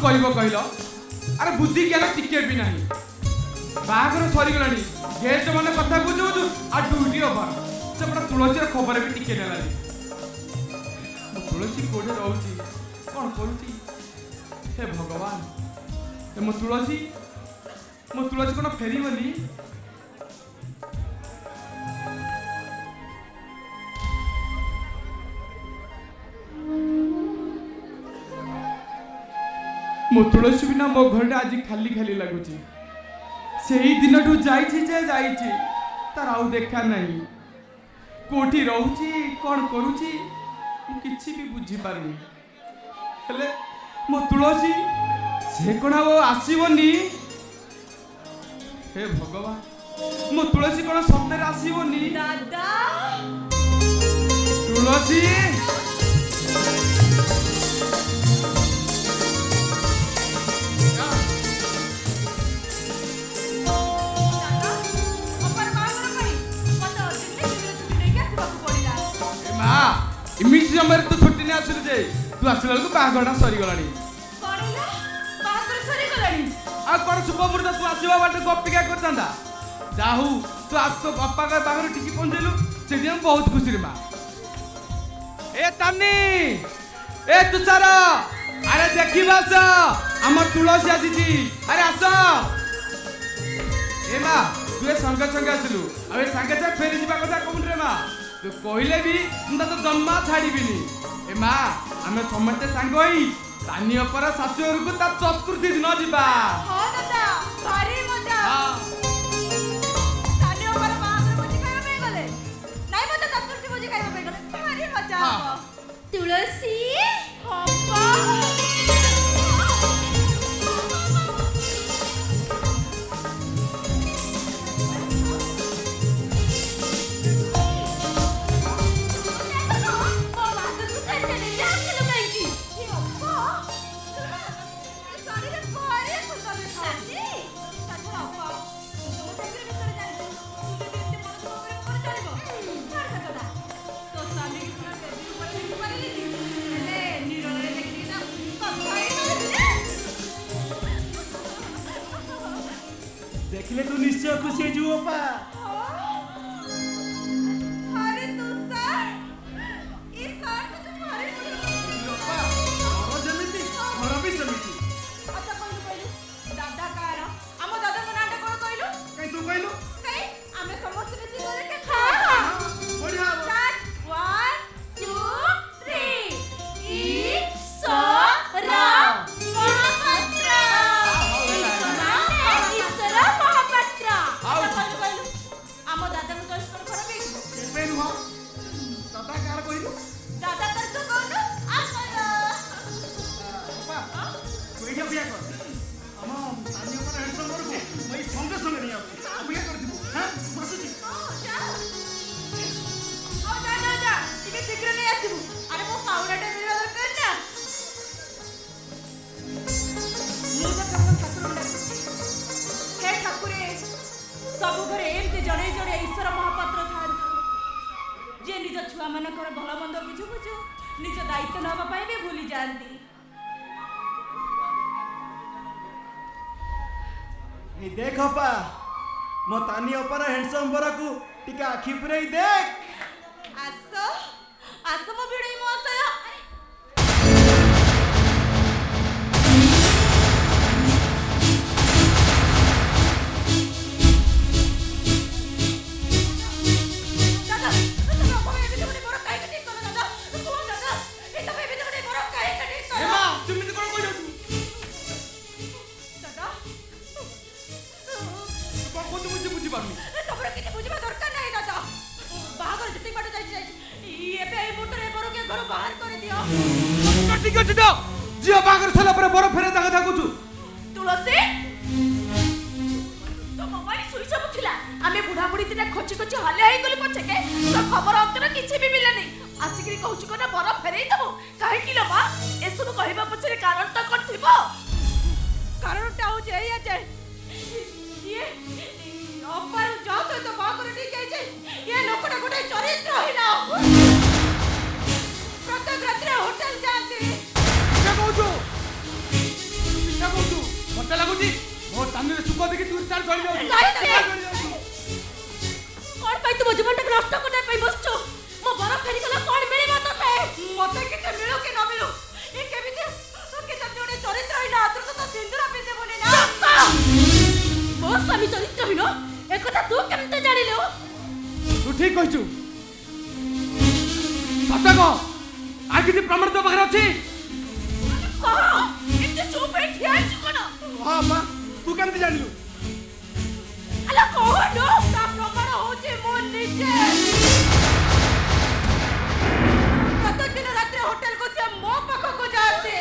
कहब कहल अरे बुद्धि ज्ञान टिके भी नहीं बाहागर सरीगलानी गेस्ट मैंने कथा बुझे आ ड्यूटी ओवर सेपटा तुलसी खबर भी टिके नेलानी तुलसी कोठे रोची कौन करुची हे भगवान मो तुलसी कौन फेरीगली मो तुलसी बिना मो घर आज खाली खाली लगुच से ही दिन ठू जाइए तार आउ देखा नहीं कोठी रोची कौन करुची किसी भी बुझी पारनी हेले मो तुलसी से कौन आसबनी हे भगवान मो तुलसी कौन सपन आसबनी दादा तुलसी इमिट समय तो छुट्टी नहीं आसलु जे तू आसला बेलू बाहागरटा सरीगलानी आ कौन शुभ मुहूर्त तू आसवा बाटे अपेक्षा करता जाहू तू तो बापा का बाहर टिकी पहुंचलु से दिन बहुत खुशी रे मां ए तानी ए तुषार अरे देखिबा स हमर तुलसी आसीची अरे आस ए मां तू ए संगे संगे आसलु अबे संगे जा फेरी जीवा कथा कोन रे मां तू कहले भी मुझे तो जन्मा छाड़बी ए माँ आम समस्ते सांग तानी पर शाशुर को चतुर्थी दिन जीवा तुलसी देखले तू निश्चय खुशी जुओ पा अरे तू सर ई सर तो तुम्हारे पा और जमिति घर भी समिति अच्छा कहलु दादा कार हम दादा को नाटा कोन कहलु कई तू कहलु कई हमें समस्त मिसी करे के हां बढ़िया 1 2 3 ईश्वर महापात्र ईश्वर महापात्र आम दादा को चॉइस कर करबे केबे नुह दादा कार कहलु दादा तर तो कहलु आपन पा कोई बिया कर हम तानी पर हैंडसम करबो मैं संगे संगे नहीं आउ बिया कर दिबो हां बसुची जा ଟିକେ ଶୀଘ୍ର ନେଇ ଆସିବୁ ଆରେ ମୋ ପାଉଡାଟା ମିଳିବା ଦରକାର ନା ମୁଁ ତ ଠାକୁର ଡାକୁଛି ହେ ଠାକୁରେ ସବୁ ଘରେ ଏମିତି ଜଣେ ଜଣେ ଈଶ୍ୱର ମହାପାତ୍ର ଥାଆନ୍ତି ଯେ ନିଜ ଛୁଆମାନଙ୍କର ଭଲ ମନ୍ଦ ବୁଝୁ ବୁଝୁ ନିଜ ଦାୟିତ୍ୱ ନେବା ପାଇଁ ବି ଭୁଲି ଯାଆନ୍ତି ए देख अपा मो तानी अपार हैंडसम बरा को टिके आखी पुरई देख ଆସ ଆସ ମୋ ଭିଡେଇ ମହାଶୟ ଦାଦା ତମେ ଅପା ଏବେ ଗୋଟେ ବଡ଼ କାଇ କାଟି କଲ ଦାଦା କୁହ ଦାଦା ଏ ତମେ ଏବେ ଗୋଟେ ବଡ଼ କାଇ କାଟି କଲ ए माँ तुम तो कौन कह ଦାଦା कौन तुम मुझे बुझी पारनी ତମର କିଛି ବୁଝିବା ଦରକାର ନାହିଁ ଦାଦା ବାହାଘର ଯେତିକି ବାଟ ଯାଇଛି ଏବେ ଏଇ ମୁହୂର୍ତ୍ତରେ ବରକୁ ଘର ବାହାର କରିଦିଅ ठीक अच्छे तो झील बागर सारा पर बर फेरे ता कथा कहू तुलसी तो मोबाइल सुइच ऑफ थिला आमे बुढ़ा बुढ़ी तिना खोची खोची हले आइ गली पछके तो खबर अंतर किछि भी मिले नहीं आसिकरी कहूछु कोना बर फेरेई दबो काहे कि लबा ए सब कहबा पछरे कारण त कोन थिबो कारण ता हो जे या जे ये अपार जाउ तो बाकर ठीक है जे ये लोकटा गोटे चरित्र हिला प्रत्येक रात्रि होटल जाती क्या कहू ସାମ୍ନାରେ ସୁଖ ଦେଖି ତୁ ଚାଲ ଚଳି ଯାଉଛୁ ନାଇଁ, ଚାଲ ନାଇଁ। ଚଳି ଯାଉଛୁ। କଣ ପାଇଁ ତୁ ମୋ ଜୀବନଟାକୁ ନଷ୍ଟ କରିବା ପାଇଁ ବସିଛୁ? ମୋ ବର ଫେରିଗଲା କଣ ମିଳିବ ତତେ? ମତେ କିଛି ମିଳୁ କି ନ ମିଳୁ ଏ କେମିତି ଜଣେ ଚରିତ୍ରହୀନ ଆଦୃତ ତ ସିନ୍ଦୁର ପିନ୍ଧିବୁନି ନା? ମୋ ସ୍ୱାମୀ ଚରିତ୍ରହୀନ ଏକଥା ତୁ କେମିତି ଜାଣିଲୁ? ତୁ ଠିକ କହିଛୁ ସତ କହ ଆଉ କିଛି ପ୍ରମାଣ ତୋ ପାଖରେ ଅଛି? କହ ଏତେ ଚୁପ ହେଇ ଠିଆ ହେଇଛୁ କଣ? ହଁ ମା ତୁ କେମିତି ଜାଣିଲୁ? ଆଲୋ କହୁନୁ ତା ପ୍ରମାଣ ହଉଛି ମୁଁ ନିଜେ। ପ୍ରତିଦିନ ରାତ୍ରି ହୋଟେଲକୁ ସେ ମୋ ପାଖକୁ ଯାଆନ୍ତି।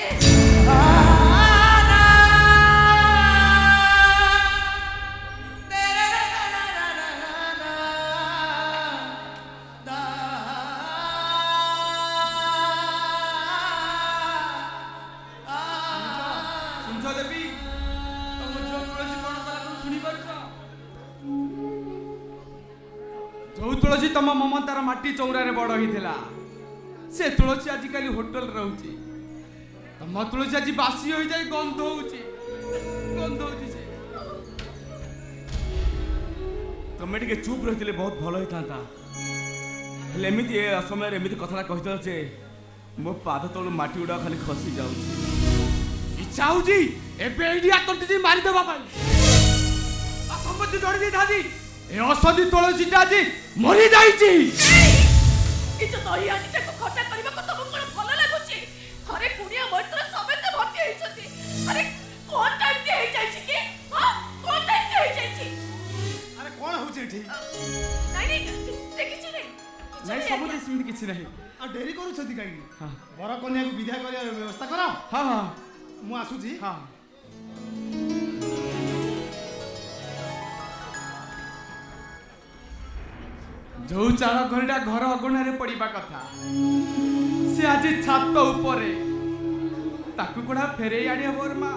ଶୁଣିଛ ଦେବୀ ତମ ଝିଅ ତୁଳସୀ କଣ କଲା ତମେ ଶୁଣିପାରୁଛ? ଯୋଉ ତୁଳସୀ ତମ ମମତାର ମାଟି ଚଉରାରେ ବଡ ହେଇଥିଲା ସେ ତୁଳସୀ ଆଜିକାଲି ହୋଟେଲରେ ରହୁଛି। ତମ ତୁଳସୀ ଆଜି ବାସି ହୋଇଯାଇ ଗନ୍ଧ ହଉଛି ସେ। ତମେ ଟିକେ ଚୁପ୍ ରହିଥିଲେ ବହୁତ ଭଲ ହେଇଥାନ୍ତା। ହେଲେ ଏମିତି ଏ ଅସମୟରେ ଏମିତି କଥାଟା କହିଦେଲ ଯେ ମୋ ପାଦ ତଳୁ ମାଟି ଗୁଡା ଖାଲି ଖସି ଯାଉଛି। ଇଚ୍ଛା ହଉଛି ଏବେ ଏଇଠି ଆତନ୍ତି ମାରିଦେବା ପାଇଁ ଆଉ ସମ୍ପତ୍ତି ଧରି ଦେଇଥାନ୍ତି। ଏ ଅସଧି ତୁଳସୀଟା ଆଜି ମରିଯାଇଛି। ନିଜ ଦହି ହାଣ୍ଡିଟାକୁ ଖଟା କରିବାକୁ ତମକୁ କଣ ଭଲ ଲାଗୁଛି? ଘରେ କୁଣିଆ ମୈତ୍ର ସମେତ ଭର୍ତ୍ତି ହେଇଛନ୍ତି। ଆରେ କଣ ଟାଇମ୍ ହେଇଯାଇଛି କି? ହଁ କଣ ଟାଇମ୍ ହେଇଯାଇଛି? ଆରେ କଣ ହଉଛି ଏଠି? ନାଇଁ ସେ କିଛି ନାହିଁ। ନାଇଁ ସବୁ ସେମିତି କିଛି ନାହିଁ। ଆଉ ଡେରି କରୁଛନ୍ତି କାହିଁକି? ହଁ ବର କନ୍ୟାକୁ ବିଦା କରିବାର ବ୍ୟବସ୍ଥା କର। ହଁ ହଁ ମୁଁ ଆସୁଛି। ହଁ ଯୋଉ ଚାଳ ଘରଟା ଘର ଅଗଣାରେ ପଡିବା କଥା ସେ ଆଜି ଛାତ ଉପରେ ତାକୁ କୁଡ଼ା ଫେରେଇ ଆଣି ହବ ରେ ମା।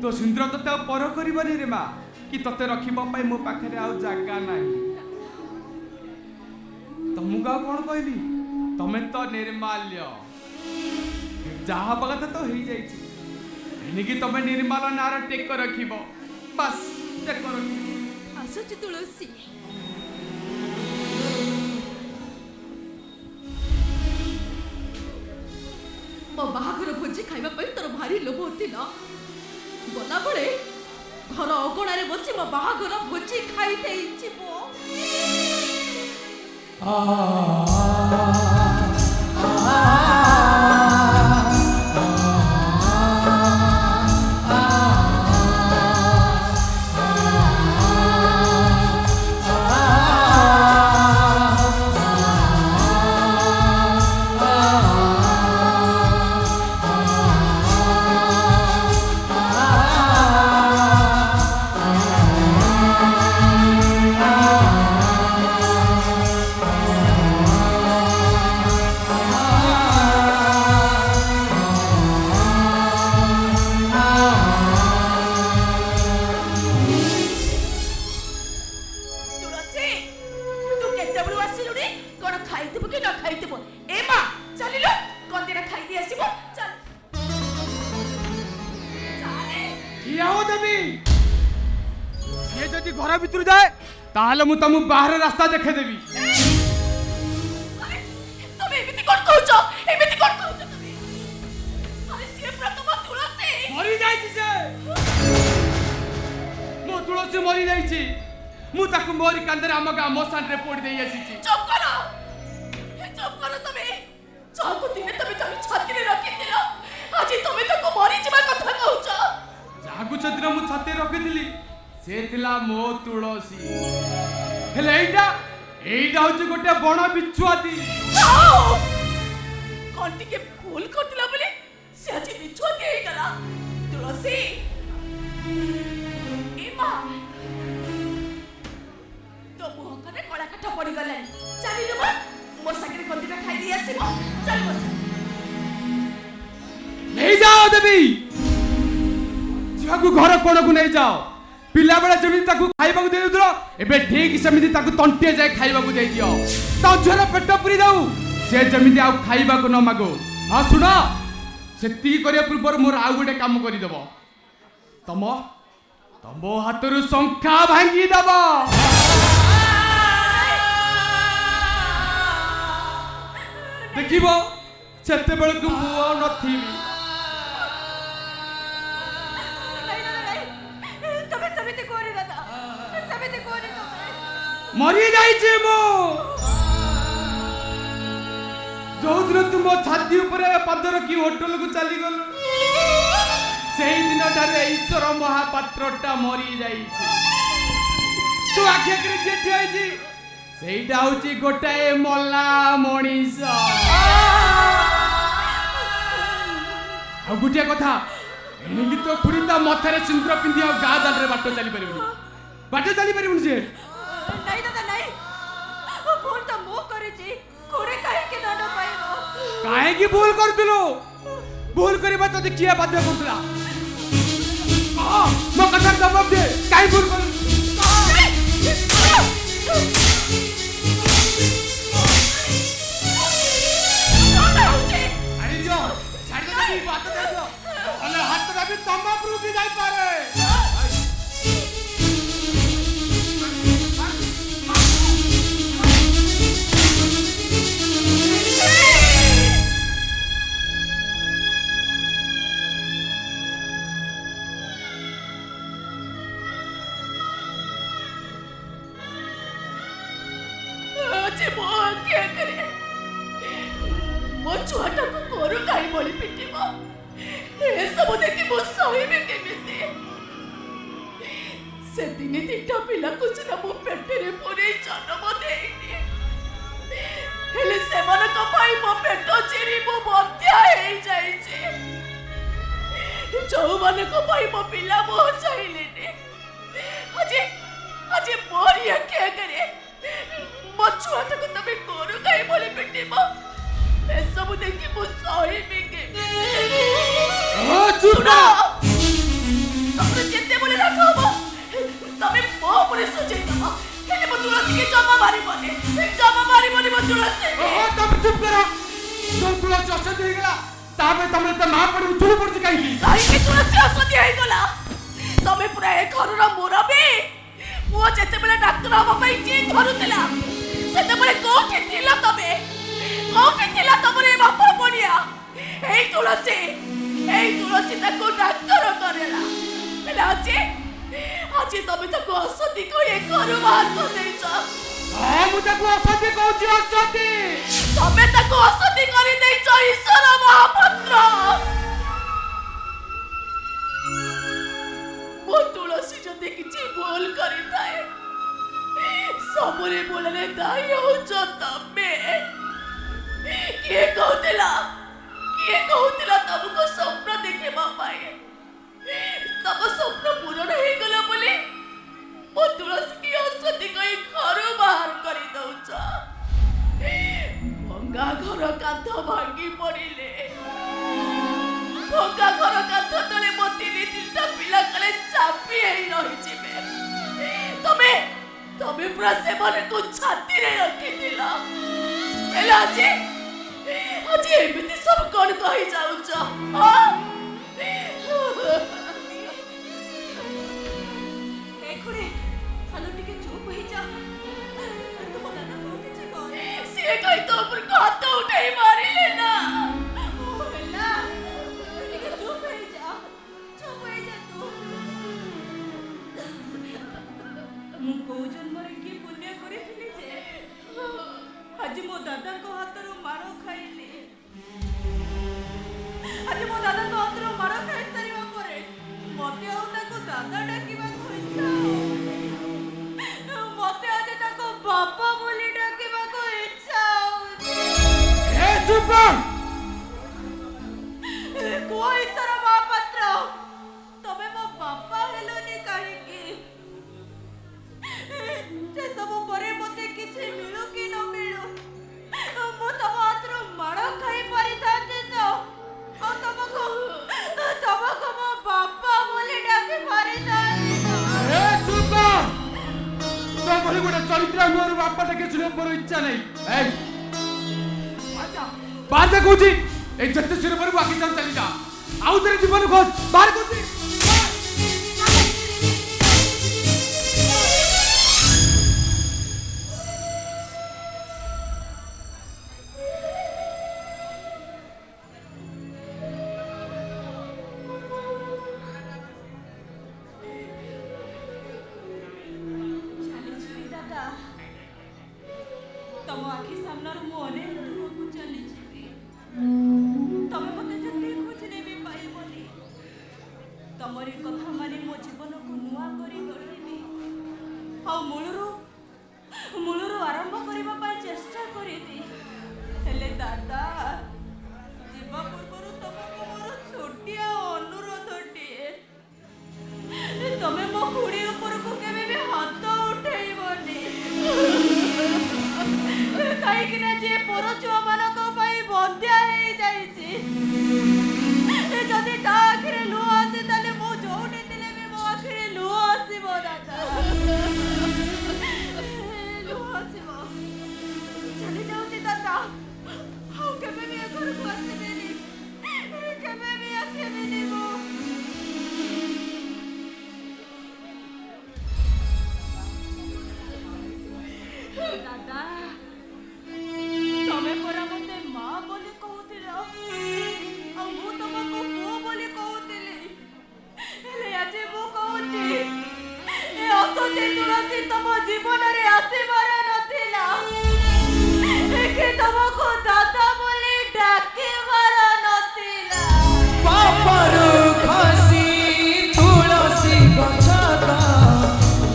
ତୋ ସୁନ୍ଦର ତତେ ଆଉ ପର କରିବନି ରେ ମା କି ତତେ ରଖିବା ପାଇଁ ମୋ ପାଖରେ ଆଉ ଜାଗା ନାହିଁ। ତମକୁ ଆଉ କଣ କହିବି? ତମେ ତ ନିର୍ମାଲ୍ୟ ଯାହା ହବା କଥା ତ ହେଇଯାଇଛି। ଏଣିକି ତମେ ନିର୍ମାଲ ନାଁର ଟେକ ରଖିବ ବାସ୍ ଟେକ ରଖିବ। ଆସୁଛି ତୁଳସୀ। ମୋ ବାହାଘର ଭୋଜି ଖାଇବା ପାଇଁ ତୋର ଭାରି ଲୋଭ ଥିଲା। ଗଲାବେଳେ ଘର ଅଗଣାରେ ବସି ମୋ ବାହାଘର ଭୋଜି ଖାଇ ଦେଇଯିବ। घर भितर जाए ताहले मु तुम बाहर रास्ता देखे देवी। তুমি এমিতি কোন কହୁଛ? এমিতি কোন কହୁଛ তুমি? আরে সে প্রথম তুলসী মরি যাইছি সে। মো তুলসী মরি যাইছি। মু তাকু মোরি কান্দরে আম গাঁ মশান রে পোড়ি দেই আসিছি। চুপ করো তুমি। যাহাକୁ দিনে তুমি ছাতিরে রখিছিল আজি তুমি তাকে মরি ଯିବା କଥା কହୁଛ। ଯାହାକୁ ସେଦିନ ମୁଁ ଛାତିରେ ରଖିଥିଲି ସେ ଥିଲା ମୋ ତୁଳସୀ। ହେଲେ ଏଇଟା ହଉଛି ଗୋଟେ ବଣ ବିଛୁଆତି। କଣ ଟିକେ ଭୁଲ କରିଥିଲା ବୋଲି ସେ ଆଜି ବିଛୁଆତି ହେଇଗଲା। ତୁଳସୀ ଏ ମା ତ ମୁହଁ କରେ କଳା କାଠ ପଡିଗଲାଣି। ଚାଲିଲୁ ମା ମୋ ସାଙ୍ଗରେ କନ୍ଦିଟା ଖାଇ ଦେଇ ଆସିବ। ଚାଲ ବସ। ନେଇ ଯାଅ ଦେବୀ ଝିଅକୁ ଘର କୋଣକୁ ନେଇ ଯାଅ। ପିଲା ବେଳେ ଯେମିତି ତାକୁ ଖାଇବାକୁ ଦେଇଉଥିଲ ଏବେ ଠିକ ସେମିତି ତାକୁ ତଣ୍ଟିଏ ଯାଏ ଖାଇବାକୁ ଦେଇଦିଅ। ତା ଝିଅର ପେଟ ପୁରି ଦଉ ସେ ଯେମିତି ଆଉ ଖାଇବାକୁ ନ ମାଗୁ। ହଁ ଶୁଣ ସେତିକି କରିବା ପୂର୍ବରୁ ମୋର ଆଉ ଗୋଟେ କାମ କରିଦେବ। ତମ ହାତରୁ ଶଙ୍ଖା ଭାଙ୍ଗି ଦବ। ଦେଖିବ ସେତେବେଳକୁ ମୁଁ ଆଉ ନଥିବି। ତମେ ସେମିତି କରି ଦାଦା, ସେମିତି କରି ତମେ ମରି ଯାଇଛି ମୁଁ। ଯୋଉଦିନ ତୁ ମୋ ଛାତି ଉପରେ ପାଦ ରଖି ହୋଟେଲକୁ ଚାଲିଗଲୁ ସେଇଦିନ ଠାରେ ଈଶ୍ୱର ମହାପାତ୍ରଟା ମରି ଯାଇଛି। ତୁ ଆଖି ଆଗରେ ଯିଏ ଠିଆ ହେଇଛି ସେଇଟା ହଉଛି ଗୋଟାଏ ମଲା ମଣିଷ। ଆଉ ଗୋଟିଏ କଥା, ଏଣିକି ତ ଖୁଡ଼ି ତା ମଥାରେ ସିନ୍ଦୁର ପିନ୍ଧି ଆଉ ଗାଁ ଦାଣ୍ଡରେ ବାଟ ଚାଲିପାରିବୁନି। ବାଟ ଚାଲିପାରିବୁନି ସେ। ନାଇଁ ଦାଦା ନାଇଁ, ଭୁଲ ତ ମୁଁ କରିଛି, ଖୁଡ଼ି କାହିଁକି ଦଣ୍ଡ ପାଇବ? କାହିଁକି ଭୁଲ କରୁଥିଲୁ? ଭୁଲ କରିବା ତତେ କିଏ ବାଧ୍ୟ କରୁଥିଲା? ମୋ କଥାର ଜବାବ ଦେ। କାହିଁ ଭୁଲ କଲୁ? ହାତଟା ବି ତମ ଉପରକୁ ଯାଇପାରେ। ମୋ ଛୁଆଟାକୁ ଗୋରୁ ଗାଈ ଭଳି ପିଟିବ, ଏସବୁ ଦେଖି ମୁଁ ସହିବି କେମିତି? ସେ ଦିନେ ଦିଟା ପିଲାକୁ ସିନା ମୋ ପେଟରେ ପୁରେଇ ଜନ୍ମ ଦେଇନି, ହେଲେ ସେମାନଙ୍କ ପାଇଁ ମୋ ପେଟ ଚିରି ମୁଁ ବନ୍ଧ୍ୟା ହେଇଯାଇଛି। ଯୋଉମାନଙ୍କ ପାଇଁ ମୋ ପିଲା ମୋହ ଚାହିଁଲେନି, ଆଜି ମୋରି ଆଖି ଆଗରେ ମୋ ଛୁଆଟାକୁ ତମେ ଗୋରୁ ଗାଈ ଭଳି ପିଟିବ, ଏସବୁ ଦେଖି ମୁଁ ସହିବି କେମିତି? ତମର ଯେତେବେଳେ ରାଗ ହବ ତମେ ମୋ ଉପରେ ସୁଝେଇ ଦବ, ହେଲେ ମୋ ତୁଳସୀକି ଜମା ମାରିବନି ମୋ ତୁଳସୀ। ତମେ ଚୁପ କର। ତୁଳସୀ ଅସତ୍ୟ ହେଇଗଲା, ତାପରେ ତମେ ତ ମା ପଡି ଚୁଳି ପଡୁଛି କାହିଁକି? କାହିଁକି ତୁଳସୀ ଅସତ୍ୟ ହେଇଗଲା? ତମେ ପୁରା ଏ ଘରର ମୁରବୀ। ପୁଅ ଯେତେବେଳେ ଡାକ୍ତର ହବା ପାଇଁ ଜିଦ୍ ଧରୁଥିଲା ସେତେବେଳେ କୋଉଠି ଥିଲ ତମେ? କୋଉଠି ଥିଲା ତମର ଏ ବାପ ପଣିଆ? ଏଇ ତୁଳସୀ ତାକୁ ଡାକ୍ତର କରେଲା, ହେଲେ ଆଜି ତମେ ତାକୁ ଅସତୀ କହି ଏ ଘରୁ ବାହାର କରିଦେଇଛ। ମୁଁ ତାକୁ ଅସତ୍ୟ କହୁଛି, ଅସତ୍ୟ। ତମେ ତାକୁ ଅସତୀ କରିଦେଇଛ ଈଶ୍ୱର ମହାପାତ୍ର। ମୋ ତୁଳସୀ ଯଦି କିଛି ଭୁଲ କରିଥାଏ ସବୁରେ ମୂଳରେ ଦାୟୀ ହଉଛ ତମେ। କିଏ କହୁଥିଲା ତମକୁ ସ୍ୱପ୍ନ ଦେଖିବା ପାଇଁ? ତମ ସ୍ୱପ୍ନ ପୂରଣ ହେଇଗଲା ବୋଲି ମୋ ତୁଳସୀକି ଅସତୀ କହି ଘରୁ ବାହାର କରିଦଉଛ। ଭଙ୍ଗା ଘର କାନ୍ଥ ଭାଙ୍ଗି ପଡ଼ିଲେ, ଭଙ୍ଗା ଘର କାନ୍ଥ ତଳେ ମୋ ତିନିଟା ପିଲା କାଳେ ଚାପି ହେଇ ରହିଯିବେ। ତମେ ପୁରା ସେମାନଙ୍କୁ ଛାତିରେ ରଖିଥିଲ, ହେଲେ ଆଜି ଏମିତି ସବୁ କଣ କହି ଯାଉଛ? ସିଏ କାହିଁ ତୋ ଉପରକୁ ହାତ ଉଠେଇ ମାରିଲେ ନା? ମୁଁ କୋଉ ଜନ୍ମରେ କି ପୁଣ୍ୟ କରିଥିଲି ଯେ ଆଜି ମୋ ଦାଦାଙ୍କ ହାତରୁ ମାଡ଼ ଖାଇଲି। ଆଜି ମୋ ଦାଦାଙ୍କ ହାତରୁ ମାଡ଼ ଖାଇସାରିବା ପରେ ମତେ ଆଉ ତାକୁ ଦାଦା ଡାକିବାକୁ ଇଚ୍ଛା ହଉନି। ମତେ ଆଜି ତାକୁ ବାପା ବୋଲି ଡାକିବାକୁ ଇଚ୍ଛା ହଉଛି। କୁହ ଈଶ୍ୱର ମହାପାତ୍ର, ତମେ ମୋ ବାପା ହେଲନି କାହିଁକି? ସେ ସବୁ ପରେ ମତେ କିଛି ମିଳୁ କି ନ ମିଳୁ ମୁଁ ତମ ହାତରୁ ମାଡ଼ ଖାଇ ପାରିଥାନ୍ତି ତ, ଆଉ ତମକୁ ମୋ ବାପା ବୋଲି ଡାକି ପାରିଥାନ୍ତି ତ। ଗୋଟେ ଚରିତ୍ର ମୋର ବାପା ଡାକେ ଶୁଣିବା ମୋର ଇଚ୍ଛା ନାହିଁ। ବାହାରେ କହୁଛି এই যেতে শুরু করবো আগে চাল চালিয়ে যা আউদের জীবন খোঁজ বার করছি ତମ ଆଖି ସାମ୍ନାରୁ ମୁଁ ଅନେକ ଦୂରକୁ ଚାଲିଯିବି। ତମେ ମତେ ଯେତେ ଖୋଜିଲେ ବି ପାଇବନି। ତମରି କଥା ମାନି ମୋ ଜୀବନକୁ ନୂଆ କରି ଗଢ଼ିବି ଆଉ ମୂଳରୁ ଆରମ୍ଭ କରିବା ପାଇଁ ଚେଷ୍ଟା କରିବି। ହେଲେ ଦାଦା, ଯିବା ପୂର୍ବରୁ ତମକୁ ମୋର ଛୋଟିଆ ଅନୁରୋଧଟିଏ। ତମେ ମୋ ଖୁଡ଼ି ଉପରକୁ କେବେ ବି ହାତ ଉଠେଇବନି। କାହିଁକି ନା ଯିଏ ପର ଛୁଆମାନଙ୍କ ପାଇଁ ବନ୍ଧ୍ୟା ହେଇଯାଇଛି, ଯଦି ତା ଆଖିରେ ଲୁହ ଆସେ ତାହେଲେ ମୁଁ ଯୋଉଠି ଥିଲେ ବି ମୋ ଆଖିରେ ଲୁହ ଆସିବ ଦାଦା। ଲୁହ ଆସିବ। ଚାଲି ଯାଉଛି ଦାଦା, ଆଉ କେବେ ବି ଏ ଘରକୁ ଆସିବିନି, କେବେ ବି ଆସିବିନି ମୁଁ। ଦାଦା, ତମେ ପରା ମତେ ମା ବୋଲି କହୁଥିଲ, ଆଉ ମୁଁ ତମକୁ ପୁଅ ବୋଲି କହୁଥିଲି। ହେଲେ ଆଜି ମୁଁ କହୁଛି, ଏ ଅସତୀ ତୁଳସୀ ତମ ଜୀବନରେ ଆସିବାର ନଥିଲା, କି ତମକୁ ଦାଦା ବୋଲି ଡାକିବାର ନଥିଲା। ପାପରୁ ଖସି ତୁଳସୀ ଗଛ ତ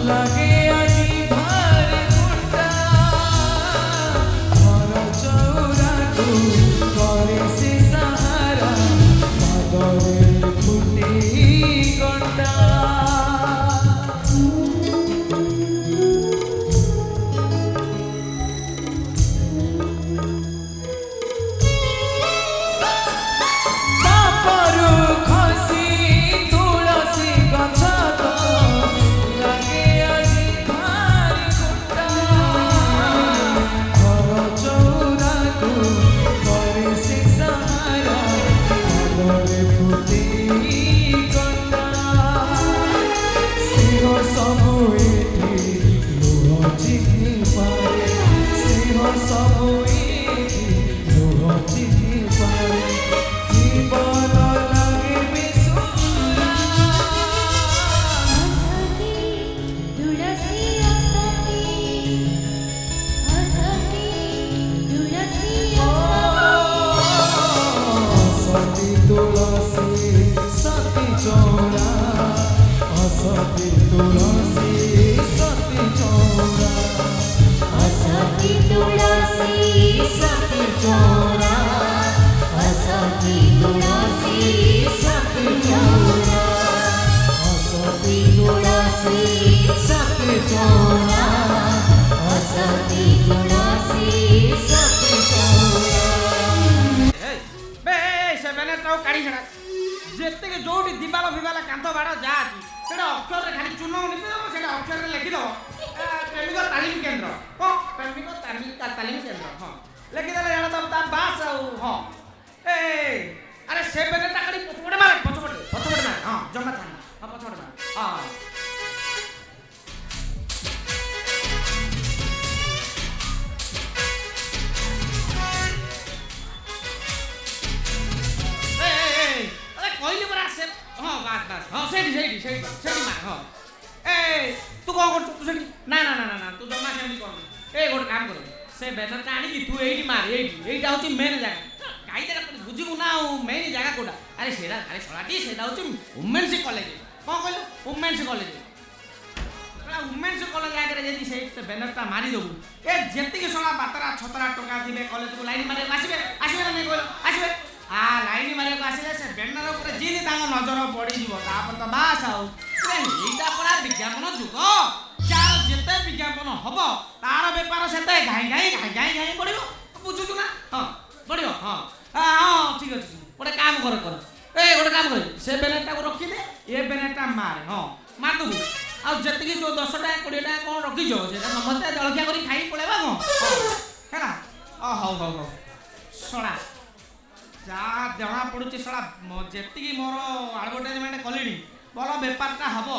ଲାଗେ ଆଜି ଭାରି ମୁଣ୍ଡା। ଘର ଚଉରାକୁ କରେ ସେ ସାହାରା, ପାଦରେ ଫୁଟେ କଣ୍ଟା। ପାପରୁ ଖସି ତୁଳସୀ ଗଛ ତ ଲାଗେ ଆଜି ଭାରି ଖୁଣ୍ଟା। ଘର ଚଉରାକୁ କରେ ସେ ସାହାରା, ପାଦରେ ଫୁଟେ କଣ୍ଟା। ସ୍ନେହ ସବୁ ଏଠି ଲୁହ ଚିହ୍ନି ପାରେ, ସ୍ନେହ ସବୁ ଏଠି ଲୁହ ଚିହ୍ନି ପାରେ। জীবন লাগে বেসুরা। असती तुलसी असती तुलसी असती तुलसी सती चौरा, असती तुलसी सती चौरा, असती तुलसी सती चौरा, असती तुलसी सती चौरा, असती तुलसी सती चौरा, असती तुलसी सती चौरा। ସେ ବ୍ୟାନରଟାକୁ କାଢ଼ି ଛଡ଼ା। ଯେତିକି ଯୋଉଠି ଦିବାଲ ଫିବାଲ କାନ୍ଥ ବାଡ଼ ଯାହା ଅଛି ସେଇଟା ଅକ୍ଷରରେ ଖାଲି ଚୂନ ନିପିଦେବ, ସେଇଟା ଅକ୍ଷରରେ ଲେଖିଦେବ ପ୍ରେମିକ ତାଲିମ କେନ୍ଦ୍ର। ହଁ, ପ୍ରେମିକ ତାଲିମ କେନ୍ଦ୍ର। ହଁ, ଲେଖିଦେଲେ ଜାଣ ତା ବାସ୍ ଆଉ। ହଁ, ଆରେ ସେ ବ୍ୟାନରଟା କାଢ଼ି ପଛପଟେ ମାରେ, ପଛପଟେ ମାରେ। ହଁ, ଜମା ଥାନା। ହଁ, ପଛପଟେ ମାରେ। ହଁ, ଆରେ କହିଲି ପରା ସେ। ହଁ, ବାସ୍। ହଁ, ସେଇଠି ମାର। ହଁ, ତୁ କ'ଣ କରୁଛୁ? ତୁ ସେଠି ନା ତୁ ଜମା ସେମିତି କରନି। ଗୋଟେ କାମ କର, ସେ ବ୍ୟାନରଟା ଆଣିକି ତୁ ଏଇଠି ମାର। ଏଇଟା ହେଉଛି ମେନ୍ ଜାଗା। କାଇଦାଟା ବୁଝିବୁ ନା ଆଉ ମେନ୍ ଜାଗା କୋଉଟା? ଆରେ ସେଇଟା ଆରେ ଶଳାଟି, ସେଇଟା ହେଉଛି ଓମେନ୍ସ କଲେଜ। କ'ଣ କହିଲୁ? Women's college. ଓମେନ୍ସ କଲେଜ ଆଗରେ ଯଦି ସେଇ ବ୍ୟାନରଟା ମାରିଦେବୁ, ଯେତିକି ଶଳା ବାତରା ଛତରା ଟଙ୍କା ଥିବେ କଲେଜକୁ ଲାଇନ୍ ମାରିବାକୁ ଆସିବେ ନା ନାଇଁ କହିଲ? ଆସିବେ। ଲାଇନ୍ ମାରିବାକୁ ଆସିଲେ ସେ ବ୍ୟାନର ଉପରେ ଯେମିତି ତାଙ୍କ ନଜର ପଡ଼ିଯିବ, ତାପରେ ତ ବାସ୍ ଆଉ। ଏଇଟା ପରା ବିଜ୍ଞାପନ ଯୁଗ। ଯାହାର ଯେତେ ବିଜ୍ଞାପନ ହବ ତାର ବେପାର ସେତେ ଘାଇ ପଡ଼ିବ। ବୁଝୁଛୁ ନା? ହଁ, ପଡ଼ିବ। ହଁ, ଠିକ୍ ଅଛି। ଗୋଟେ କାମ କର, ସେ ବ୍ୟାନରଟାକୁ ରଖିଦେ, ଏ ବ୍ୟାନରଟା ମାରେ। ହଁ, ମାରିଦେବୁ। ଆଉ ଯେତିକି ଯୋଉ 10 ଟଙ୍କା 20 ଟଙ୍କା କ'ଣ ରଖିଛ ସେଇଟା ସମସ୍ତେ ଜଳଖିଆ କରି ଖାଇ ପଳେଇବା। କ'ଣ ହେଲା? ହଉ ଶଳା, ଯାହା ଜଣା ପଡ଼ୁଛି ଶଳା ଯେତିକି ମୋର ଆଡ଼ଭର୍ଟାଇଜମେଣ୍ଟ କଲିଣି ଭଲ ବେପାରଟା ହବ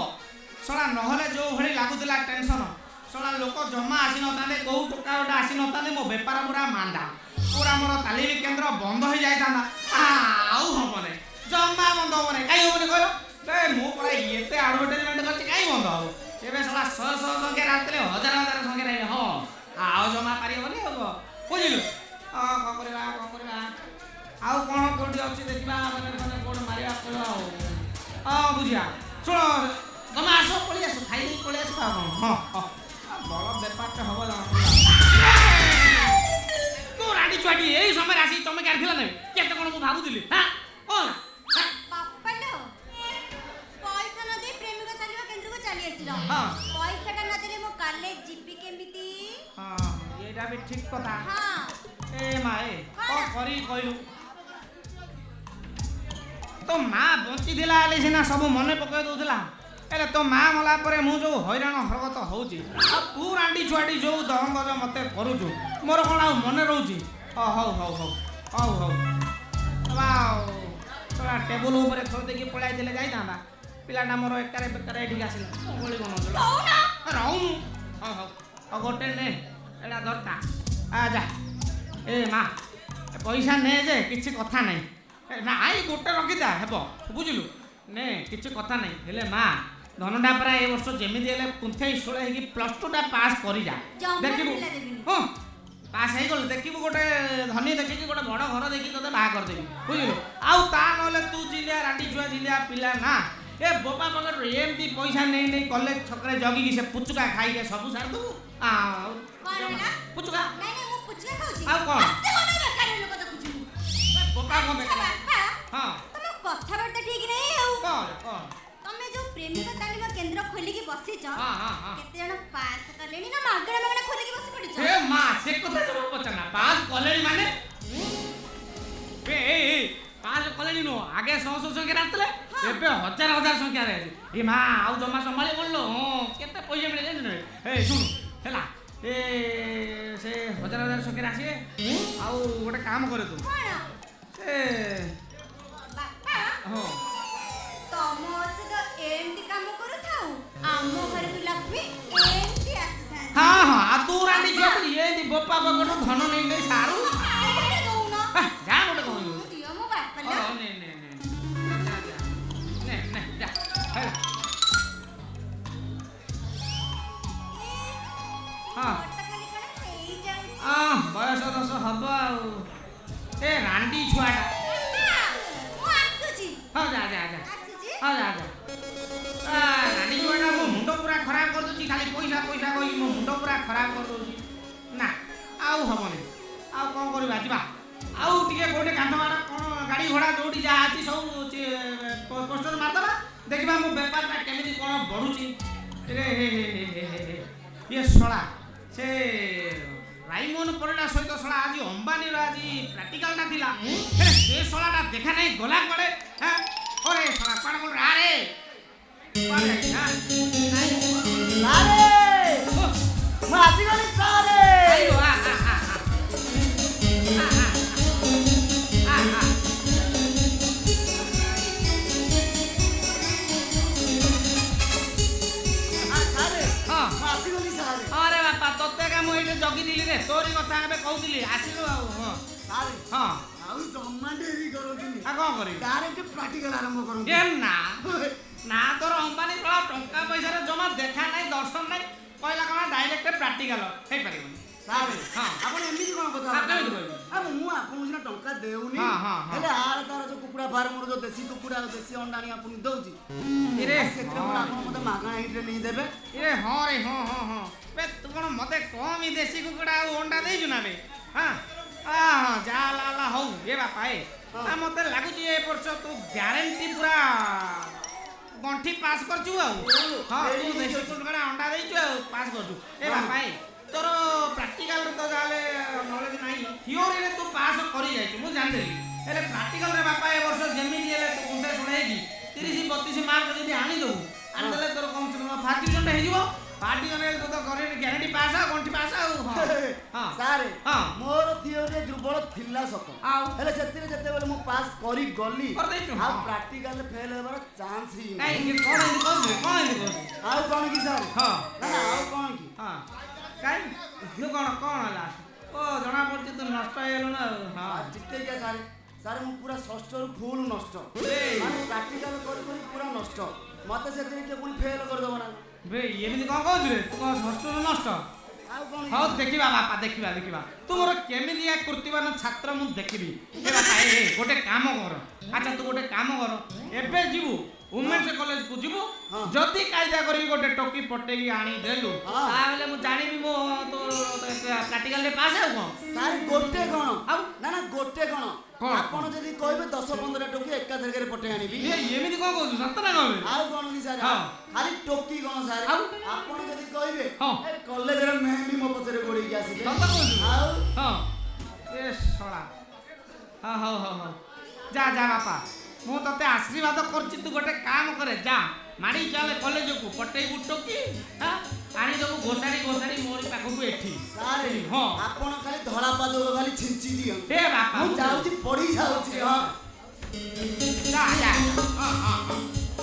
ଶଳା। ନହେଲେ ଯୋଉ ଭଳି ଲାଗୁଥିଲା ଟେନସନ୍ ଶଳା, ଲୋକ ଜମା ଆସିନଥାନ୍ତେ, କୋଉ ଟୋକା ଗୋଟେ ଆସିନଥାନ୍ତେ, ମୋ ବେପାର ପୁରା ମାନ୍ଦା, ପୁରା ମୋର ତାଲିମ କେନ୍ଦ୍ର ବନ୍ଦ ହେଇଯାଇଥାନ୍ତା। ଆଉ ହବନି, ଜମା ବନ୍ଦ ହବନି। କାହିଁ ହବନି କହିଲ? ମୁଁ ପୁରା ଏତେ ଆଡ଼ଭର୍ଟାଇଜମେଣ୍ଟ କରିଛି, କାହିଁ ବନ୍ଦ ହବ? ଏବେ ଶଳା 100 ସଂଖ୍ୟାରେ ଆସିଥିଲେ 1000 ସଂଖ୍ୟାରେ। ହଁ, ଆଉ ଜମା ପାରିବନି। ହବ କାଢିଥିଲା ନାଇଁ କେତେ କଣ ମୁଁ ଭାବୁଥିଲି ହାଁ କଣ ବାପାଲୋ ପଇସା ନ ଦେଇ ପ୍ରେମିକ ତାଲିମ କେନ୍ଦ୍ରକୁ ଚାଲି ଆସିଲ ହଁ। ପଇସାଟା ନ ଦେଲେ ମୁଁ କଲେଜ ଯିବି କେମିତି? ହଁ ଏଇଟା ବି ଠିକ କଥା ହଁ ଏ ମା ଏ କଣ? କଣ କରି କହିଲୁ ତୋ ମା ବଞ୍ଚିଥିଲା ହେଲେ ସିନା ସବୁ ମନେ ପକେଇ ଦଉଥିଲା ହେଲେ ତୋ ମା ମଲା ପରେ ମୁଁ ଯୋଉ ହଇରାଣ ହରକତ ହଉଛି ଆଉ ତୁ ରାଣ୍ଡି ଛୁଆଟି ଯୋଉ ଦହଙ୍ଗଜ ମତେ କରୁଛୁ ମୋର କଣ ଆଉ ମନେ ରହୁଛି ହଉ ହଉ ହଉ ହଉ ହଉ ହଉ ଟେବୁଲ ଉପରେ ଥୋଇ ଦେଇକି ପଳାଇଥିଲେ ଯାଇଥାନ୍ତା ପିଲାଟା ମୋର ଏକାରେ ବେକାରେ ଏଠିକି ଆସିଲା ଗୋଳି ବନଉଥିଲା ରହୁନୁ ହଉ ହଉ ହଉ ଗୋଟେ ନେ ଏଇଟା ଧରତା ଯା ଏ ମା ଏ ପଇସା ନେ ଯେ କିଛି କଥା ନାହିଁ ନାଇଁ ଗୋଟେ ରଖିଥା ହେବ ବୁଝିଲୁ ନେ କିଛି କଥା ନାହିଁ ହେଲେ ମା ଧନଟା ପରା ଏ ବର୍ଷ ଯେମିତି ହେଲେ କୁନ୍ଥେଇ ଶୋଳ ହେଇକି +2ଟା ପାସ୍ କରିଯା ଜମା ଦେଖିବୁ ପିଲା ଦେବିନି। ହଁ ପାସ୍ ହେଇଗଲେ ଦେଖିବୁ ଗୋଟେ ଧନୀ ଦେଖିକି ଗୋଟେ ବଡ଼ ଘର ଦେଖିକି ତତେ ବାହା କରିଦେବି ବୁଝିଲୁ ଆଉ ତା ନହେଲେ ତୁ ଜିଲିଆ ରାଣ୍ଡି ଛୁଆ ଜିଲିଆ ପିଲା ନା ଏ ବୋପା ପାଖରୁ ଏମିତି ପଇସା ନେଇ ନେଇ କଲେଜ ଛକରେ ଜଗିକି ସେ ପୁଚୁକା ଖାଇକି ସବୁ ସାରିଦେବୁ ଆଉ କଣ ହେଲା? ପୁଚୁକା ନାଇଁ ନାଇଁ ମୁଁ ପୁଚକା ଖାଉଛି ଆଉ କଣ? ଏତେ ବଡ ବେକାରୀ ଲୋକ ଦେଖୁଛି ମୁଁ ବୋପା କଣ ଆଚ୍ଛା, ବେକାର ବାପା ହଁ ତମ କଥାବାର୍ତ୍ତା ଠିକ ନାହିଁ ଆଉ କଣ ତମେ ଯୋଉ ପ୍ରେମିକ ତାଲିମ କେନ୍ଦ୍ର ଖୋଲିକି ବସିଛ ହଁ ହଁ ହଁ କେତେ ଜଣ ପାସ୍ କଲେଣି ନା ମାଗଣା ମାଗଣା ଖୋଲିକି ବସି ପଡିଛ? ଏ ମା ସେ କଥା ଜମା ପଚାରନା ପାସ୍ କଲେଣି ମାନେ ଏ ପାସ୍ କଲେଣି ନୁହଁ ଆଗେ 100 ସଂଖ୍ୟାରେ ଆସିଥିଲେ ଏବେ ହଜାର ହଜାର ସଂଖ୍ୟାରେ ଅଛି ଏ ମା ଆଉ ଜମା ସମ୍ଭାଳି ପଡିଲ ହଁ କେତେ ପଇସା ମିଳେ ଜାଣିଛୁ ଏ ଶୁଣୁ ହେଲା ଏ ସେ ହଜାର ହଜାର ସଂଖ୍ୟାରେ ଆସିବେ ଆଉ ଗୋଟେ କାମ କରେ ତୁ କଣ ସେ ବାପା ହଁ ତମ ସହିତ ଏମିତି କାମ କରୁଥାଉ ଆମ ଘରକୁ ଲକ୍ଷ୍ମୀ ଏମିତି ଆସିଥାନ୍ତି ହଁ ହଁ ଆଉ ତୁ ରାଣ୍ଡି ଝିଅ ଏମିତି ବୋପା ବଗଟ ଧନ ନେଇ ନେଇ ସାରୁ ଆରେ ଦଉନ ଯା ଗୋଟେ କହିଲୁ ଦିଅ ମୋ ବାପା ଲୋ। ହଁ ନେ ନେ ନେ ଯା ଯା ନେ ନେ ଯା ହେଲା ହଁ ଘରଟା ଖାଲି କଣ ହେଇଯାଉଛି। ବୟସ ଦଶ ହବ ଆଉ ଏ ରାଣ୍ଡି ଛୁଆଟା ବାପା, ମୁଁ ଆସୁଛି ହଁ ଯା ଯା ଯା ଆସୁଛି ହଁ ଯା ଯା ରାଣ୍ଡି ଛୁଆଟା ମୋ ମୁଣ୍ଡ ପୁରା ଖରାପ କରିଦେଉଛି ଖାଲି ପଇସା ପଇସା କହିକି ମୋ ମୁଣ୍ଡ ପୁରା ଖରାପ କରିଦେଉଛି ନା ଆଉ ହବନି ଆଉ କ'ଣ କରିବା ଯିବା ଆଉ ଟିକେ ଗୋଟେ କାନ୍ଥ ବାଡ଼ କ'ଣ ଗାଡ଼ି ଘୋଡ଼ା ଯୋଉଠି ଯାହା ଅଛି ସବୁ ପୋଷ୍ଟର ମାରିଦେବା ଦେଖିବା ମୋ ବେପାରଟା କେମିତି କ'ଣ ବଢ଼ୁଛି ରେ ଇଏ ଶଳା ସେ ରାଇମୋହନ ପରିଡ଼ା ସହିତ ଶଳା ଆଜି ଅମ୍ବାନୀର ଆଜି ପ୍ରାକ୍ଟିକାଲଟା ଥିଲା ହେଲେ ସେ ଶଳାଟା ଦେଖା ନାହିଁ ଗଲା କୁଆଡ଼େ ହଁ ଓରେ ଶଳା କୁଆଡ଼େ ଗଲୁ ଆରେ କୁଆଡ଼େ ମୁଁ ଆସିଗଲି ସାରେ ଆଇଲୋ ଆ ସାରେ ହଁ ମୁଁ ଆସିଗଲି ସାରେ ଆରେ ବାପା ତତେ କା ମୁଁ ଏଇଠି ଜଗିଥିଲି ରେ ତୋରି କଥା ଏବେ କହୁଥିଲି ଆସିଲୁ ଆଉ ହଁ ସାରେ ହଁ ଆଉ ଜମା ଡେରି କରନ୍ତୁନି ଆଉ କ'ଣ କରିବି ଡାଇରେକ୍ଟ ପ୍ରାକ୍ଟିକାଲ ଆରମ୍ଭ କରନ୍ତୁ ଏ ନା ତୋର ଅମ୍ବାନୀ କଳା ଟଙ୍କା ପଇସାରେ ଜମା ଦେଖା ନାହିଁ ଦର୍ଶନ ନାହିଁ କହିଲା କ'ଣ ଡାଇରେକ୍ଟ ପ୍ରାକ୍ଟିକାଲ ହେଇପାରିବନି ସାରେ ହଁ ଆପଣ ଏମିତି କ'ଣ କଥା ଆଉ କେମିତି କହିବି? ମୁଁ ଆପଣଙ୍କୁ ସିନା ଟଙ୍କା ଦେଉନି ହଁ, ହଁ, ହଁ। ହେଲେ ଆର ତାର ଯୋଉ କୁକୁଡ଼ା ଫାର୍ମର ଯୋଉ ଦେଶୀ କୁକୁଡ଼ା ଆଉ ଦେଶୀ ଅଣ୍ଡା ଆଣି ଆପଣଙ୍କୁ ଦଉଛି ଇରେ ସେଥିରେ ପୁଣି ଆପଣ ମୋତେ ମାଗଣା ହେଇଥିଲେ ନେଇ ଦେବେ ଇରେ ହଁ ରେ ହଁ ହଁ ହଁ ବେ ତୁ କ'ଣ ମୋତେ କମ୍ ଦେଶୀ କୁକୁଡ଼ା ଆଉ ଅଣ୍ଡା ଦେଇଛୁ ନା ବେ ହଁ ହଁ ଯା ଲା ହଉ ଏ ବାପା ଏ ମୋତେ ଲାଗୁଛି ଏ ବର୍ଷ ତୁ ଗ୍ୟାରେଣ୍ଟି ପୁରା ଗଣ୍ଠି ପାସ୍ କରିଛୁ ଆଉ ହଁ ତୁ ଦେଶୀ କୁକୁଡ଼ା ଅଣ୍ଡା ଦେଇଛୁ ଆଉ ପାସ୍ କରିଛୁ ଏ ବାପା ଏ ତୋର ପ୍ରାକ୍ଟିକାଲରେ ତ ଯାହେଲେ ନଲେଜ ନାହିଁ ଥିଓରିରେ ତୁ ପାସ୍ କରିଯାଇଛୁ ମୁଁ ଜାଣିଦେଲି ହେଲେ ପ୍ରାକ୍ଟିକାଲରେ ବାପା ଏ ବର୍ଷ ଯେମିତି ହେଲେ ତୁ କୁଣ୍ଠେ ଶୁଣେଇକି 30-32 ମାର୍କ ଯଦି ଆଣିଦେବୁ ଆଣିଦେଲେ ତୋର କମ୍ ସେ କମ୍ ଫାର୍ଷ୍ଟ ଡିଭିଜନଟା ହେଇଯିବ ଫାର୍ଷ୍ଟ ଡିଭିଜନରେ ତୁ ତ ଗ୍ୟାରେଣ୍ଟି ପାସ୍ ଆଉ ଗଣ୍ଠି ପାସ୍ ଆଉ ହଁ ସାରେ ହଁ ମୋର ଥିଓରିରେ ଦୁର୍ବଳ ଥିଲା ସତ ଆଉ ହେଲେ ସେଥିରେ ଯେତେବେଳେ ମୁଁ ପାସ୍ କରି ଗଲି କରିଦେଇଛୁ ଆଉ ହଁ। ପ୍ରାକ୍ଟିକାଲରେ ଫେଲ୍ ହେବାର ଚାନ୍ସ ହିଁ ନାହିଁ କାହିଁକି କ'ଣ ଏମିତି କହୁଛୁ କ'ଣ ଏମିତି କହୁଛୁ ଆଉ କ'ଣ କି ସାର୍ ହଁ ନା ନା ଆଉ କ'ଣ କି ହଁ କାଇଁ ତୁ କ'ଣ ହେଲା ଓ ଜଣା ପଡୁଛି ତୁ ନଷ୍ଟ ହେଇଗଲୁଣୁ ଆଉ ହଁ ଚିଟେଇକିଆ ସାରେ ସାରେ ମୁଁ ପୁରା ଷଷ୍ଠରୁ ଫୁଲ୍ ନଷ୍ଟ ଏଇ। ମାନେ ପ୍ରାକ୍ଟିକାଲ କରି କରି ପୁରା ନଷ୍ଟ ମତେ ସେଥିରେ କିଏ ପୁଣି ଫେଲ୍ କରିଦେବ ନା ବେ ଏମିତି କ'ଣ କହୁଛୁ ରେ ତୁ କ'ଣ ଷଷ୍ଠରୁ ନଷ୍ଟ ଆଉ କ'ଣ କି ହଉ ସାରେ? ଦେଖିବା ବାପା ଦେଖିବା ତୁ ମୋର କେମିତିଆ କୃତିବାନ ଛାତ୍ର ମୁଁ ଦେଖିବି ଏ ବାପା ଏ ଗୋଟେ କାମ କର ଆଚ୍ଛା ତୁ ଗୋଟେ କାମ କର ଏବେ ଯିବୁ ଓମେନ୍ସ କଲେଜକୁ ଯିବୁ ହଁ। ଯଦି କାଇଦା କରିକି ଗୋଟେ ଟୋକି ପଟେଇକି ଆଣିଦେଲୁ ହଁ। ତାହେଲେ ମୁଁ ଜାଣିବି ମୋ ତୋ ପ୍ରାକ୍ଟିକାଲରେ ପାସ୍ ଆଉ କ'ଣ ସାରେ ଗୋଟେ କ'ଣ ଆଉ? ନା ନା गोटे कौन कौन? आपण जदि कहबे 10-15 टोकी एकाधरके पटे आनिबी ଏ ଏମିତି କ'ଣ କହୁଛୁ ସତ ନା କ'ଣ आउ कौन की सारे हाँ। खाली टोकी कौन सारे आउ? आपण जदि कहबे हाँ। ए कॉलेज रे मेहंदी मो पछरे गोड़ी के आसीले ସତ କହୁଛୁ आउ ହଁ ଏ ଶଳା ହଁ ହଉ ହଉ ହଉ ଯା ଯା ବାପା ମୁଁ ତତେ ଆଶୀର୍ବାଦ କରୁଛି ତୁ ଗୋଟେ କାମ କରେ ଯା ମାଡ଼ି ଚାଲେ କଲେଜକୁ ପଟେଇବୁ ଟୋକି ଆଣିଦେବୁ ଘୋଷାଡ଼ି ଘୋଷାଡ଼ି ମୋରି ପାଖକୁ ଏଠି सारे ହଁ आपण खाली धड़ा पादो खाली छिंची दियो ଏ ବାପା ମୁଁ ଯାଉଛି ପଢି ଯାଉଛି ହଁ ଯା ଯା ହଁ ହଁ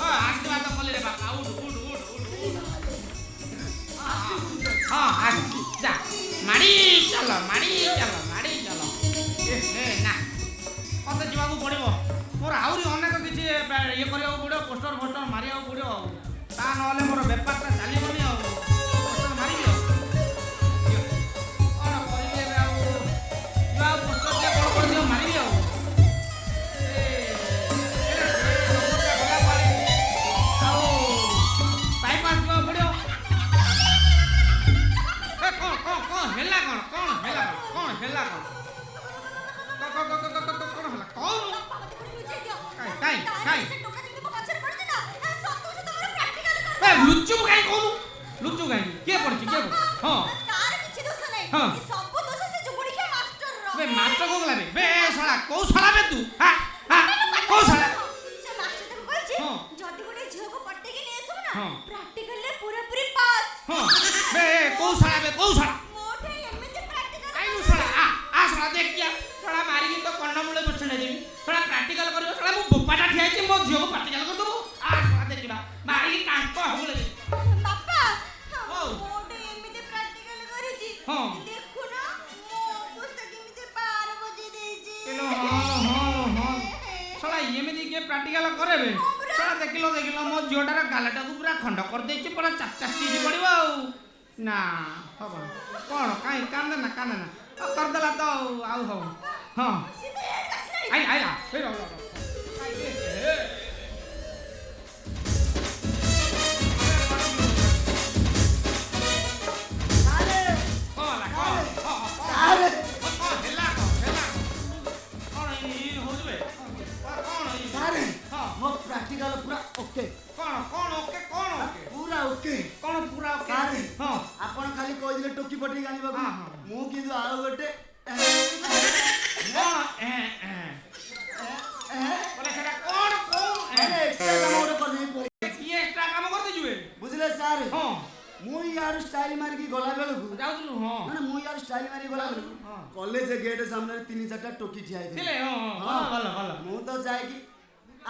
ହଁ ଆଶୀର୍ବାଦ କଲେ ରେ ବାପା ଉଠ ଉଠ ଉଠ ଉଠ ହଁ ଆସିଛି ଯା ମାଡ଼ି ଚାଲ ମାଡ଼ି ଚାଲ ମାଡ଼ି ଚାଲ ଏ ନା ମତେ ଯିବାକୁ ପଡ଼ିବ ମୋର ଆହୁରି ଅନେକ କିଛି ଇଏ କରିବାକୁ ପଡ଼ିବ ପୋଷ୍ଟର ଫୋଷ୍ଟର ମାରିବାକୁ ପଡ଼ିବ ଆଉ ତା ନହେଲେ ମୋର ବେପାରଟା ଚାଲିବନି ଆଉ ପୋଷ୍ଟର ମାରିବି ଆଉ କ'ଣ କରିବି ଏବେ ଆଉ ଯିବା ଆଉ ପୋଷ୍ଟର ଟିକେ କ'ଣ କରିଦିଅ ମାରିବି ଆଉ ଆଉ ବାଇପାସ୍ ଯିବାକୁ ପଡ଼ିବ କ'ଣ ହେଲା କ'ଣ କ'ଣ ହେଲା କ'ଣ ହେଲା କ'ଣ କହୁନୁ କାଇଁ କାଇଁ ଏ ଲୁଚୁ କାଇଁ କହୁନୁ ଲୁଚୁ କାଇଁ କିଏ ପଡ଼ିଛି କିଏ ପଡ଼ିଛି ହଁ ହଁ ବେ ମାଷ୍ଟର କୋଉ ଗଲା ବେ ଶଳା କୋଉ ଶଳା ବେ ତୁ ହଁ କୋଉ ଶଳା ହଁ ହଁ ହଁ ବେ କୋଉ ଶଳା ବେ କୋଉ ଶଳା କାଇନୁ ଶଳା ଆ ଶଳା ଦେଖିଆ ଶଳା ମାରିକି ତ କଣ୍ଡମୂଳେ ବଛଣେ ଦେବି ଶଳା ପ୍ରାକ୍ଟିକାଲ କରିବ ଶଳା ମୁଁ ବୋପାଟା ଠିଆ ହେଇଛି ମୋ ଝିଅକୁ ପ୍ରାକ୍ଟିକାଲ କରିଦେବୁ ଆ ଶଳା ଦେଖିବା ମାରିକି କାଙ୍କ ହବୁଳେ ଦେବି ହଉ ହଁ ଶଳା ଏମିତି କିଏ ପ୍ରାକ୍ଟିକାଲ କରେବେ ଶଳା ଦେଖିଲ ମୋ ଝିଅଟାର ଗାଲଟାକୁ ପୁରା ଖଣ୍ଡ କରିଦେଇଛି ପୁରା ଚାପଟା ଷ୍ଟିଚ୍ ପଡ଼ିବ ଆଉ ନା ହବ କ'ଣ କାହିଁ କାନ୍ଦେ ନା କରିଦେଲା ତ ଆଉ ହଉ ହଁ ଆଇଲା सारे सारे मो प्रैक्टिकल पूरा ओके पूरा ओके सारे आपण खाली कहि दिले टोकी पटी गानी बाबू मु किदु आउ गोटे बुझले सारे मु यार स्टाइल मार की गला बेलकु माने मु यार स्टाइल मारी गला बेलकु कॉलेज गेट सामने 3-4टा टोकी ठिया थे मु तो जाय की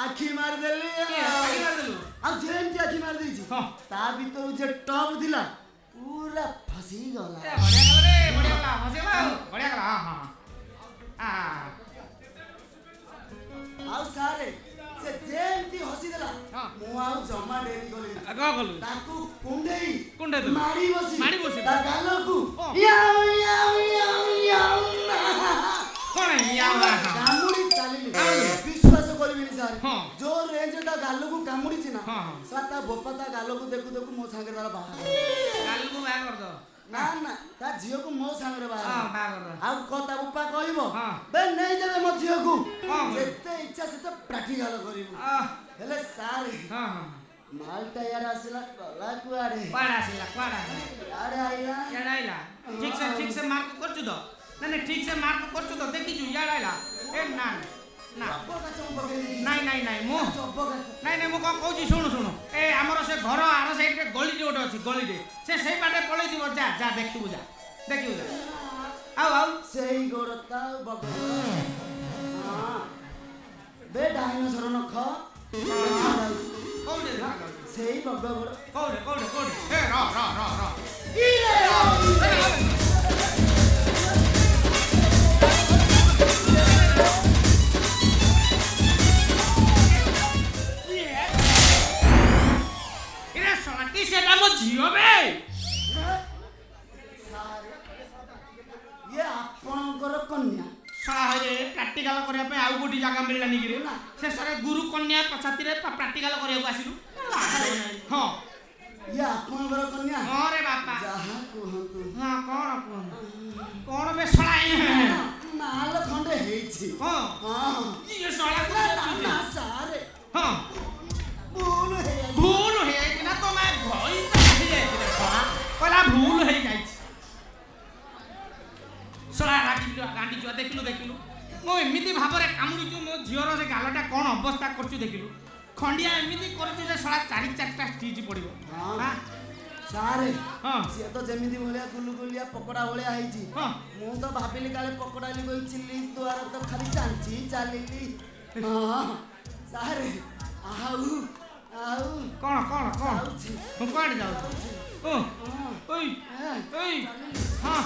आखी मार देली आ जेंटी आखी मार देछि ता भीतर जे टॉप दिला पूरा फसी गला आउ सारे से जेंटी हसी देला मु आउ जमा डेरी गली ताकू कुंडे मारी बसी ता गालकू याऊ कामुड़ी चालिली विश्वास करबिनी सारे जो रेंज ता गालकू कामुड़ी छी ना साता बोपा ता गालकू देखु देखु मो संगे तार बाहा गालकू बाहा कर दो ना ता झियो को मो संगे बाहा बाहा कर दो आ कता बोपा कहइबो बे नै जेबे मो झियो को जेते इच्छा सेते प्रैक्टिकल करिबो हेले सारे मालटा यार आसिला गला कुआडे याडे आइला ठीक से मार्क करछु तो ना ठीक से मार्क करछु तो देखि छु याड आइला ए ना ନାଇଁ ମୁଁ ନାଇଁ ମୁଁ କ'ଣ କହୁଛି ଶୁଣୁ ଏ ଆମର ସେ ଘର ଆର ସାଇଡ୍ରେ ଗଳିଟେ ଗୋଟେ ଅଛି ଗଳିଟେ ସେ ସେଇ ବାଟେ ପଳେଇଥିବ ଯା ଦେଖିବୁ ଯା ଆଉ ସେଇ ଗୋଡ଼ ତା ବଗ ବେ ଡାଇନୋସର ନଖ କୋଉଠି ସେଇ ବଗ ଗୋଡ଼ କୋଉଠି ଏ ର सेटा मो झियो बे ये आपनकर कन्या सारे प्रैक्टिकल करिया पे आउ गोटी जगह मिललानी कि रे से सारे गुरु कन्या पछाती रे प्रैक्टिकल करिया को आसिलु हां ये आपनकर कन्या हां रे बापा जहा कहंतु हां कोन बे सळाई नाल खंडे हेई हां हाँ ये साला ना ना सार हां भूल है भूल हे ना तो मैं भई तो हे साला कहला भूल हे जाई साला गांडी जो देखिलु मो एमिति भाबरे कामुडुचु मो झियर से गालटा कोन अवस्था करचु देखिलु खंडिया एमिति करचु जे साला 4-4टा स्टिच पड़िबो हां सारे हां से तो जेमिति भलिया गुलुगुलिया पकोड़ा भलिया आइची हां मु तो भाबिली काले पकोड़ा ली कोई चिल्ली द्वारा तो खाली चांची चालीली हां सारे आउ आउ कोन आउची हम कोन जाऊ ओ ओई ओई हां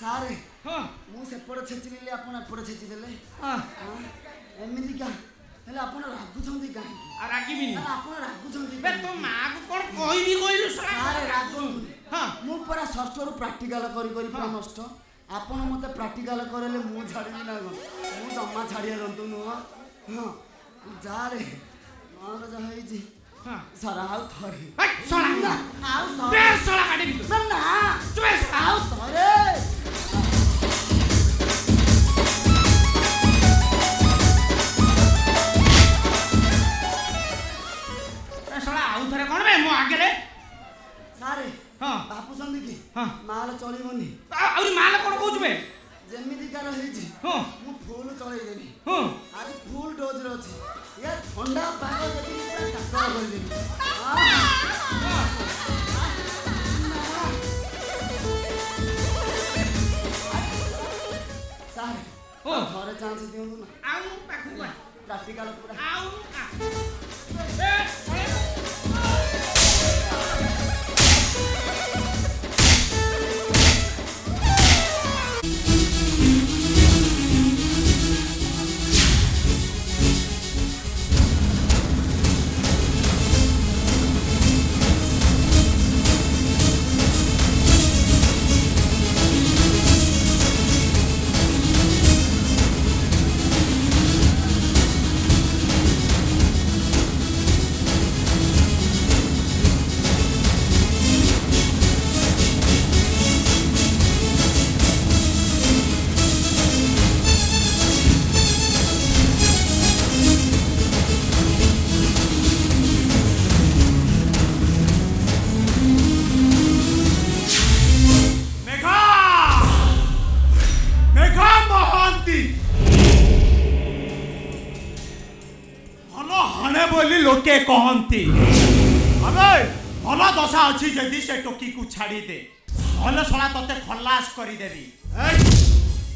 सारे हां मु सेपड़ छेचिली आपण एपड़ छेची देले हां एमिति का हेले आपण रागु छंदी काहे आ रागिबिनी आपण रागु छंदी बे तो मां को कोन कहबी कहलु सारे रागु हां मु पूरा षष्ठ रु प्रैक्टिकल करी पूरा नष्ट आपण मते प्रैक्टिकल करले मु छाडिबी ना मु जम्मा छाडिया जंतु नु हां जा रे मार जा हेजी हां सारा आउ थरी ए साला ना आउ बे थरी साला काटी दी ना ना चुप आउ थरे ए साला आउ थरे कोन बे मो आगे रे सारे हां बापू संदी की हां माल चलिबनी आउरी माल कोन कहउछ बे जेमिति कार हेजी हां मु फूल चलै देनी हां आज फुल डोज रे अछि ये ठंडा पाग देखि पूरा काकर कर देनी सारे ओ घरे चांस दियंतु ना आउ पाखु बा प्रैक्टिकल पूरा आउ ए लोके कहती अबे भल दशा अच्छी जदि से टोकी को छाड़ी दे भल सला तते खलास करी देबी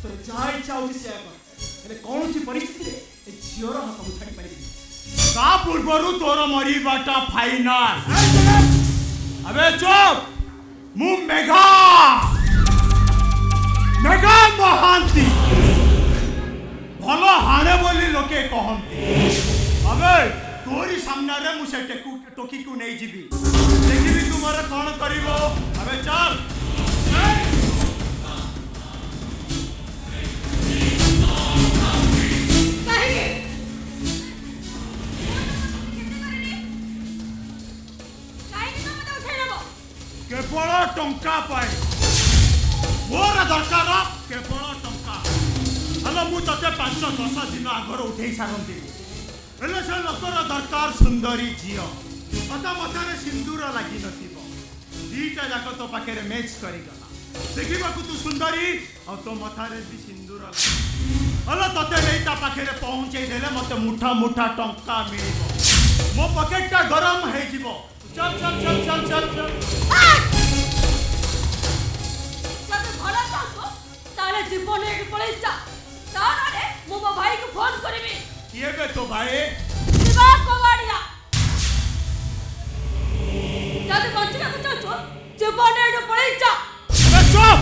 तो जा इच्छा होची से कर हेले कोनची परिस्थिति रे ए झियर हाथ मु छाडी पारिबी ता पूर्वरु तोर मरीबाटा फाइनल अबे चुप मु मेघा महांती भल हाणे बोली लोके कहती अबे तोरी सामने रे मु से टोकी को नहीं जीबी देखिबी तुमरे कोन करिवो अबे चल केवल टंका पाए मोर दरकार केवल टंका हेलो मु तते 5-10 दिन आगर उठेई सारंती हेले से लोकर दरकार सुंदरी झियो अता मथारे सिंदूर लागि नथिबो दीटा जाक तो पाखेरे मैच करी गला देखिबा को तू सुंदरी और तो मथारे भी सिंदूर हेलो तते रेता पाखेरे पहुंचे देले मते मुठा मुठा टंका मिलिबो मो पॉकेटटा गरम हे जिवो चल चल चल चल चल चल तते भला चाहो ताले जीवन एड पळै जा तारे मो भाई को फोन करबी ये बे तो भाई शिवा कोवाड़िया जब बच्चा को चाचो जीवन एड पळै जा अबे चुप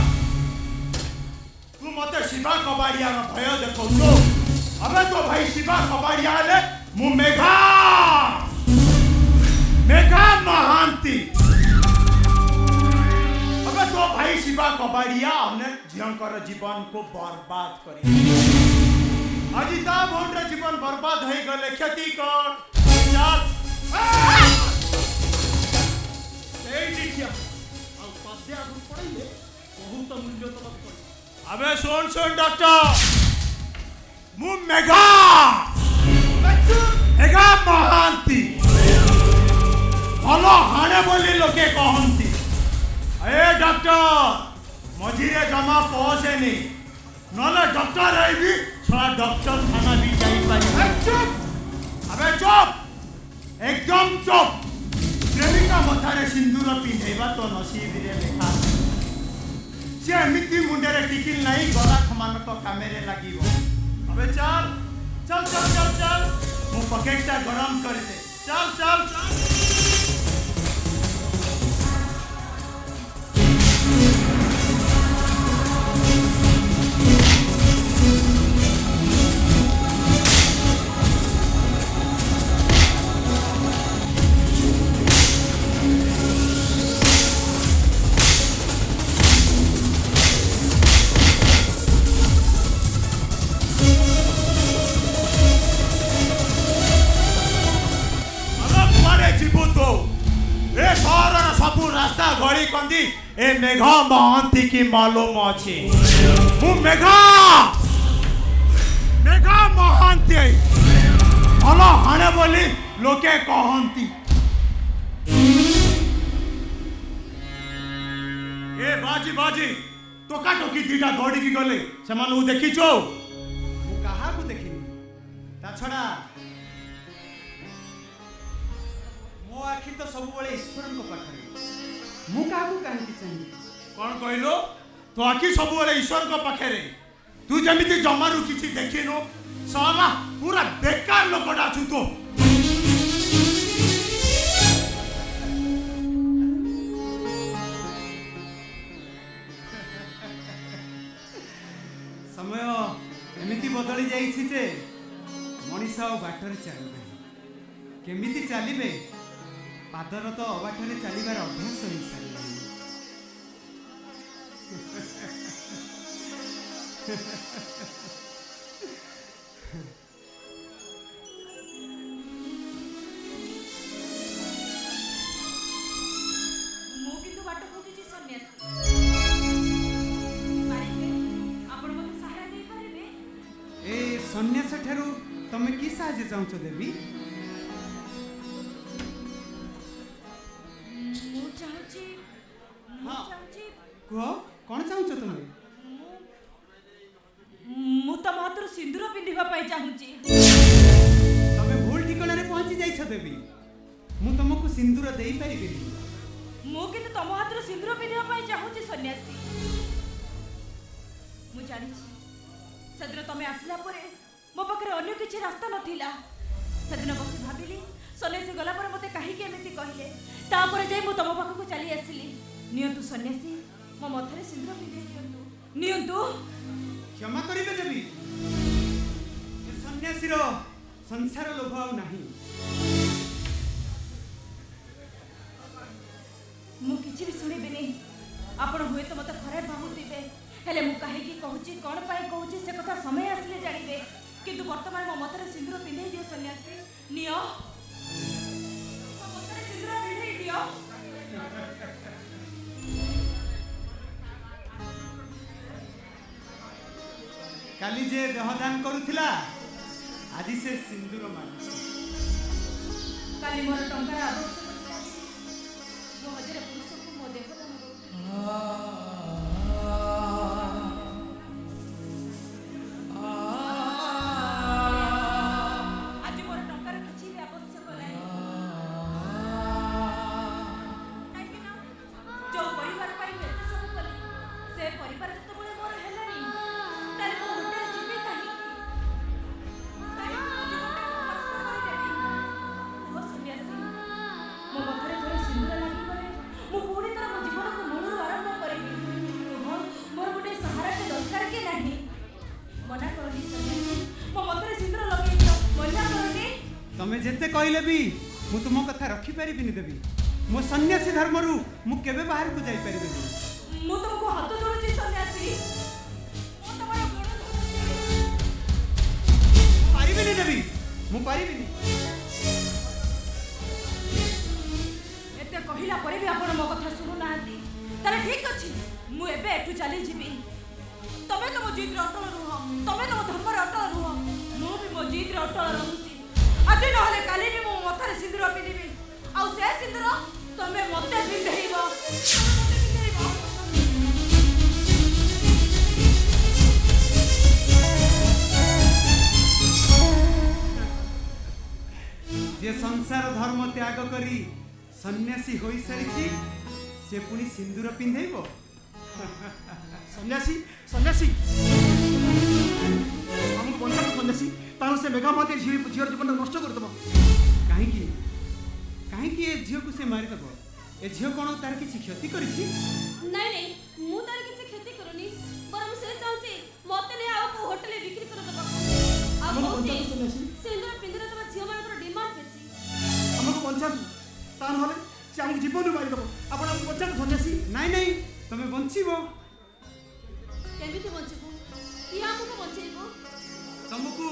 तू मते शिवा कबाड़िया रो भय देखो तो अबे तो भाई शिवा कबाड़िया ले मु मेघा महांती अबे तो भाई शिवा कबाड़िया हमने झियंकर जीवन को बर्बाद करी আজি তা ভোন্ডর জীবন বরবাদ হয়ে গেলে ক্ষতি কর ଦେଖିଆ ଆଉ ପାଦେ ଆଗରୁ ପଡିଲେ ବହୁତ ମୂଲ୍ୟ ତମକୁ ପଡିବ। আবে শোন ডক্টর মু মেঘা মহান্তি ভালো হাড়ে বলি লোকে কহন্তি। এ ডক্টর মঝিরে জমা পৌঁছেনি নহলে ডক্টর হইবি ছড়া ডক্টর খানা বি যাইপারি। চুপ আবে চুপ একদম চুপ। প্রেমিকা মথারে সিন্দুর পিঁধেবা তো নসিবরে লেখা সে এমিতি মুন্ডেরে টিকিল নাই গলা খমানক কামেরে লাগিব। আবে চল চল চল চল চল মো পকেটটা গরম করে দে। চল চল চল। রাস্তা গড়ি কন্দি এ মেঘা মহান্তি কি মালুম আছে। মু মেঘা মহান্তি ভালো হাড়ে বলি লোকে কহন্তি। এ বাজি টোকা টকি দুইটা দৌড়িকি গলে সেমানু দেখিছ? ମୁଁ କାହାକୁ ଦେଖିନି। ତା ଛଡ଼ା ମୋ ଆଖି ତ ସବୁବେଳେ ଈଶ୍ୱରଙ୍କ ପାଖରେ। ମୁଁ କାହାକୁ କାହିଁକି ଚାହିଁବି? କଣ କହିଲୁ? ତୋ ଆଖି ସବୁବେଳେ ଈଶ୍ୱରଙ୍କ ପାଖରେ। ତୁ ଯେମିତି ଜମାରୁ କିଛି ଦେଖିନୁ ସାଲା ପୁରା ବେକାର ଲୋକଟା ଅଛୁ ତୁ। ସମୟ ଏମିତି ବଦଳି ଯାଇଛି ଯେ ମଣିଷ ଆଉ ବାଟରେ ଚାଲିବେ। କେମିତି ଚାଲିବେ? ପାଦର ତ ଅବାଟରେ ଚାଲିବାର ଅଭ୍ୟାସ ହେଇସାରିଲାଣି। ମୁଁ କିନ୍ତୁ ବାଟ ଖୋଜୁଛି ସନ୍ନ୍ୟାସୀ। ପାରିବେ ଆପଣ ମୋତେ ସହାୟ ଦେଇପାରିବେ? ଏ ସନ୍ନ୍ୟାସ ଠାରୁ ତମେ କି ସାହାଯ୍ୟ ଚାହୁଁଛ ଦେବୀ? ମୁଁ ଚାହୁଁଛି କୁହ କ'ଣ ଚାହୁଁଛ ତମେ? ମୁଁ ତମ ହାତରୁ ସିନ୍ଦୁର ପିନ୍ଧିବା ପାଇଁ ଚାହୁଁଛି। ତମେ ଭୁଲ ଠିକଣାରେ ପହଞ୍ଚି ଯାଇଛ ଦେବୀ। ମୁଁ ତମକୁ ସିନ୍ଦୁର ଦେଇପାରିବିନି। ମୁଁ କିନ୍ତୁ ତମ ହାତରୁ ସିନ୍ଦୁର ପିନ୍ଧିବା ପାଇଁ ଚାହୁଁଛି ସନ୍ନ୍ୟାସୀ। ମୁଁ ଜାଣିଛି ସେଦିନ ତମେ ଆସିଲା ପରେ ମୋ ପାଖରେ ଅନ୍ୟ କିଛି ରାସ୍ତା ନଥିଲା। ସେଦିନ ବସି ଭାବିଲି ସନ୍ନ୍ୟାସୀ ଗଲା ପରେ ମୋତେ କାହିଁକି ଏମିତି କହିଲେ। ତାପରେ ଯାଇ ମୁଁ ତମ ପାଖକୁ ଚାଲି ଆସିଲି। ନିଅନ୍ତୁ ସନ୍ନ୍ୟାସୀ, ମୋ ମଥାରେ ସିନ୍ଦୁର ପିନ୍ଧେଇ ଦିଅନ୍ତୁ। ନିଅନ୍ତୁ। କ୍ଷମା କରିବେ ଦେବୀ। ଏ ସନ୍ନ୍ୟାସୀର ସଂସାର ଲୋଭ ଆଉ ନାହିଁ। ମୁଁ କିଛି ବି ଶୁଣିବିନି। ଆପଣ ହୁଏତ ମୋତେ ଖରାପ ଭାବୁଥିବେ, ହେଲେ ମୁଁ କାହିଁକି କହୁଛି, କ'ଣ ପାଇଁ କହୁଛି ସେ କଥା ସମୟ ଆସିଲେ ଜାଣିବେ। କିନ୍ତୁ ବର୍ତ୍ତମାନ ମୋ ମଥାରେ ସିନ୍ଦୁର ପିନ୍ଧେଇ ଦିଅ ସନ୍ନ୍ୟାସୀ। ନିଅ, ମୋ ମଥାରେ ସିନ୍ଦୁର ପିନ୍ଧେଇ ଦିଅ। କାଲି ଯେ ଦେହଦାନ କରୁଥିଲା ଆଜି ସେ ସିନ୍ଦୁର ମାଗୁଛି। କାଲି ମୋର ଟଙ୍କାର ଆବଶ୍ୟକ ଥିଲା। ମୁଁ ହଜାରେ ପୁରୁଷଙ୍କୁ ମୋ ଦେହଦାନ କରୁଥିଲି। ଆଜି ମୋର ଟଙ୍କାର କିଛି ବି ଆବଶ୍ୟକ ନାହିଁ। କାହିଁକି ନା ଯୋଉ ପରିବାର ପାଇଁ ମୁଁ ଏତେ ସବୁ କଲି, ସେ ପରିବାର ଯେତେବେଳେ ମୋର ହେଲାନି, ତାହେଲେ ମୁଁ ହୋଟେଲ ଯିବି କାହିଁକି? କାହିଁକି ମୋ ଜୀବନଟାକୁ ନଷ୍ଟ କରିଦେବି? କୁହ ସନ୍ନ୍ୟାସୀ, ମୋ ମଥାରେ ଥରେ ସିନ୍ଦୁର ଲାଗିଗଲେ ମୁଁ ପୁଣି ଥରେ ମୋ ଜୀବନକୁ ମୂଳରୁ ଆରମ୍ଭ କରିବି। କୁହ, ମୋର ଗୋଟେ ସହାରାଟେ ଦରକାର କି ନାହିଁ? ମନା କରନି ସନ୍ନ୍ୟାସୀ, ମୋ ମଥାରେ ସିନ୍ଦୁର ଲଗେଇ ଦିଅ। ମନା କରନି। ତମେ ଯେତେ କହିଲେ ବି ମୁଁ ତୁମ କଥା ରଖିପାରିବିନି ଦେବୀ। ମୋ ସନ୍ନ୍ୟାସୀ ଧର୍ମରୁ ମୁଁ କେବେ ବାହାରକୁ ଯାଇପାରିବିନି। ମୁଁ ତମକୁ ହାତ ଯୋଡୁଛି ସନ୍ନ୍ୟାସୀ। ମୁଁ ତମର ଗୋଡ଼ ଧରୁଛି। ପାରିବିନି ଦେବୀ, ମୁଁ ପାରିବିନି। ଏତେ କହିଲା ପରେ ବି ଆପଣ ମୋ କଥା ଶୁଣୁ काली जीवी तमे तो मो जीत रे अटल रुह तमे तो मो धर्म रे अटल रुह मो भी मो जीत रे अटल रहूची आज नहले काली भी मो मथारे सिंदूर पिंधिबी आ से सिंदूर तमे मते पिंधेइबो जे संसार धर्म त्याग करी सन्यासी होई सारी से पुणी सिंदूर पिंधेइबो सन्यासी सन्यासी हमको बंचाओ सन्यासी ताहले से मेघा माते झीर जीवन नष्ट कर देबो काहेकि काहेकि ए झियो को से मारी दबो ए झियो कोन तार किछि क्षति करिछि नहीं नहीं मु तार किछि क्षति करूनी बरम से चाहूची मते ने आउ को होटल बिक्री कर दबा आ कहूची सिंदूर पिंधरे तबा झियो मानकर डिमांड बेसी हमको बंचाओ ताहले से हमको जीवन मारी देबो आपण हमको बंचाओ सन्यासी नाई नाई तमे बंचिबो केमिति बंचबो कि हमको बंचेबो तुमको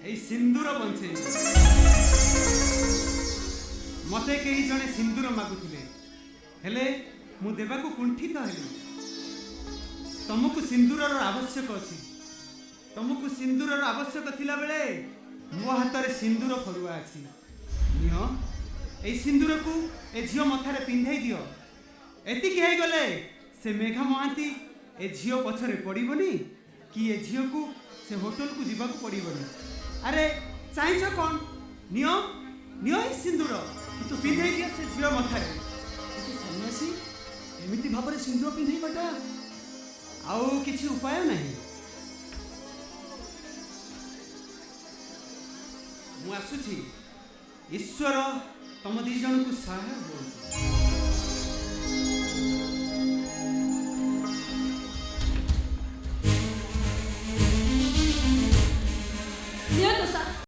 ए सिंदूर बंचेइबो मते केही जणे सिंदूर मागुथिले हेले मु देबाकू कुंठित हेली तुमको सिंदूरर आवश्यक अछि तुमको सिंदूरर आवश्यक थिला बेले मो हातरे सिंदूर फरुआ अछि नियो ए सिंदूर को ए झियो मथारे पिंधेई दियो एति कि हे गले से मेघा महांती ए झियो पछरे पड़िबनी कि ए झियो को से होटल को जीवा को पड़िबनी अरे चाहि छ कोन नियो नियो ए सिंदूर तू पिंधेई दियो से झियो मथारे सन्यासी एमिति भाबरे सिंदूर पिंधेई बाटा आउ किछि उपाय नहीं मु आसुछि ईश्वर तम दी जन को सहाय हो दियो तो सा